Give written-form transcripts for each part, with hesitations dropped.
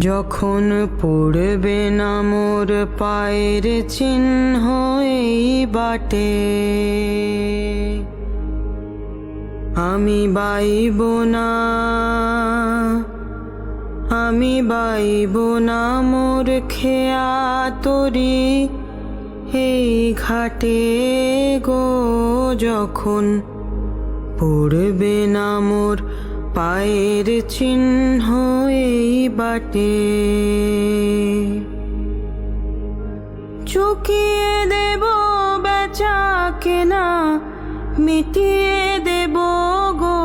যখন পড়বে না মোর পায়ের চিহ্ন এই বাটে, আমি বাইব না, আমি বাইব না মোর খেয়া তরি এই ঘাটে গো। যখন পড়বে না মোর পায়ের চিহ্ন এই বাটে, চুকিয়ে দেব বেচা কেনা, মিটিয়ে দেব গো,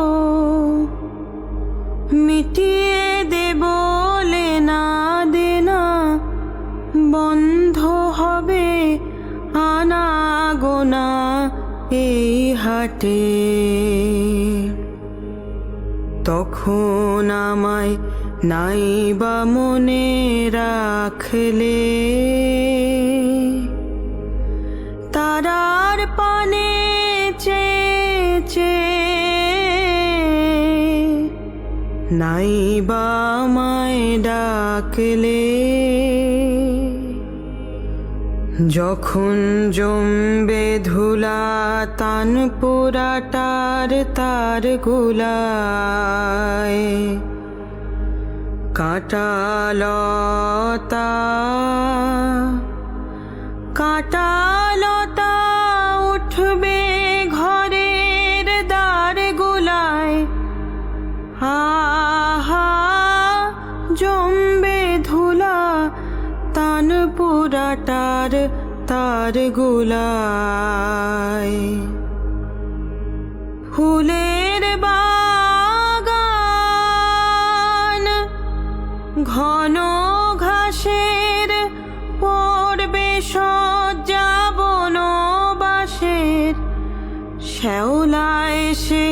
মিটিয়ে দেব লেনা দেনা, বন্ধ হবে আনা গোনা এই হাটে। তখন আমায় নাইবা মনে রাখলে, তারার পানে চেয়ে নাইবা আমায় ডাকলে। যখন জমবে ধুলা তান পোড়াটার তার গোলায়, কাঁটালতা কাঁটালতা উঠবে ঘরের দ্বার গোলায়। আহা জমবে ধুলা তান পোড়াটার তার গোলায়। ফুলের বাগান ঘন ঘাসের পড়বে সজ্জা বনবাসের, শ্যাওলা এসে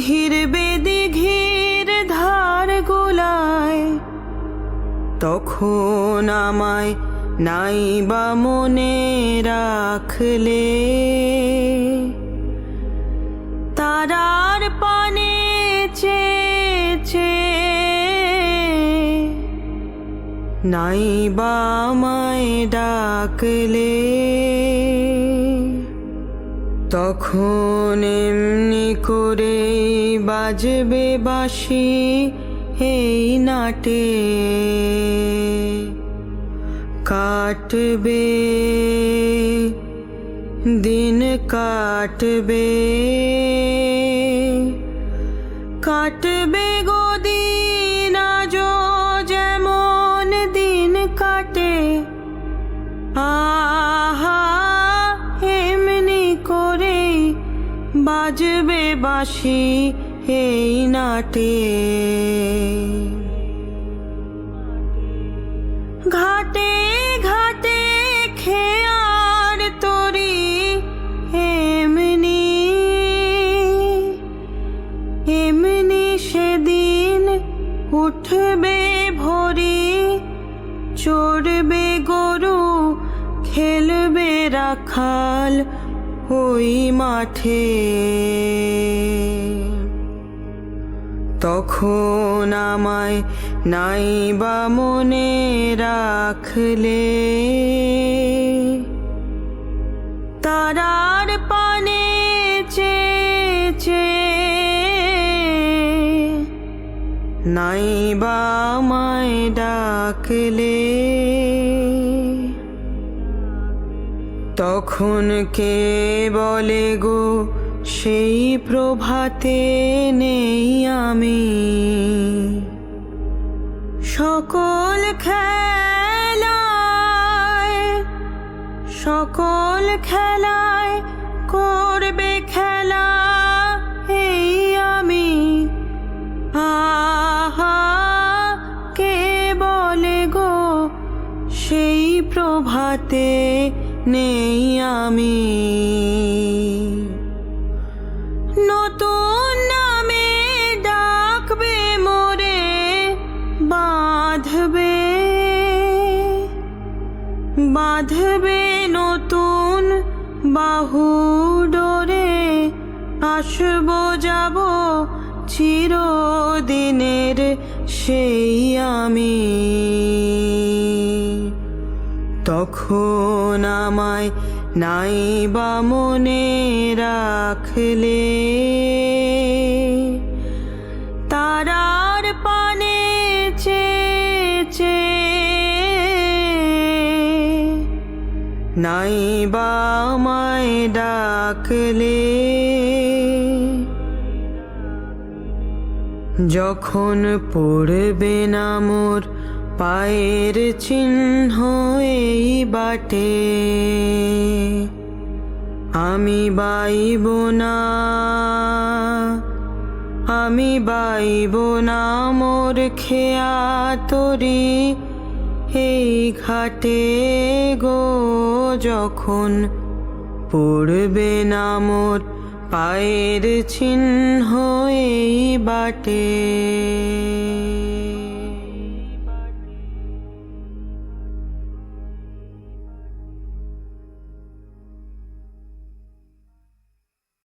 ঘিরবে দিঘির ধার গোলায়। তখন আমায় নাইবা মনে রাখলে, তারার পানে চেয়ে নাইবা আমায় ডাকলে। তখন এমনি করে বাজবে বাঁশি এই নাটে, কাটবে দিন কাটবে, কাটবে গো দিন আজো যেমন দিন কাটে। আহা এমনি করে বাজবে বাঁশি এই নাটে। ঘাটে ঘাটে খেয়ার তরি এমনি এমনি সেদিন উঠবে ভরি, চড়বে গরু খেলবে রাখাল ওই মাঠে। তখন আমায় নাইবা মনে রাখলে, তারার পানে চেয়ে নাইবা আমায় ডাকলে। তখন কে বলে গো সেই প্রভাতে নেই আমি, সকল খেলায় সকল খেলায় করবে খেলা এই আমি। আহা কে বলে গো সেই প্রভাতে নেই আমি। নতুন নামে ডাকবে মোরে, বাঁধবে বাঁধবে নতুন বাহু ডোরে। আসবো যাব চিরদিনের সেই আমি। তখন আমায় নাই বা মনে রাখলে, তারার পানে চেয়ে নাই বা আমায় ডাকলে। যখন পড়বে না মোর পায়ের চিহ্ন এই বাটে, আমি বাইব না, আমি বাইব না মোর খেয়া তরি এই ঘাটে গো। যখন পড়বে না মোর পায়ের চিহ্ন এই বাটে।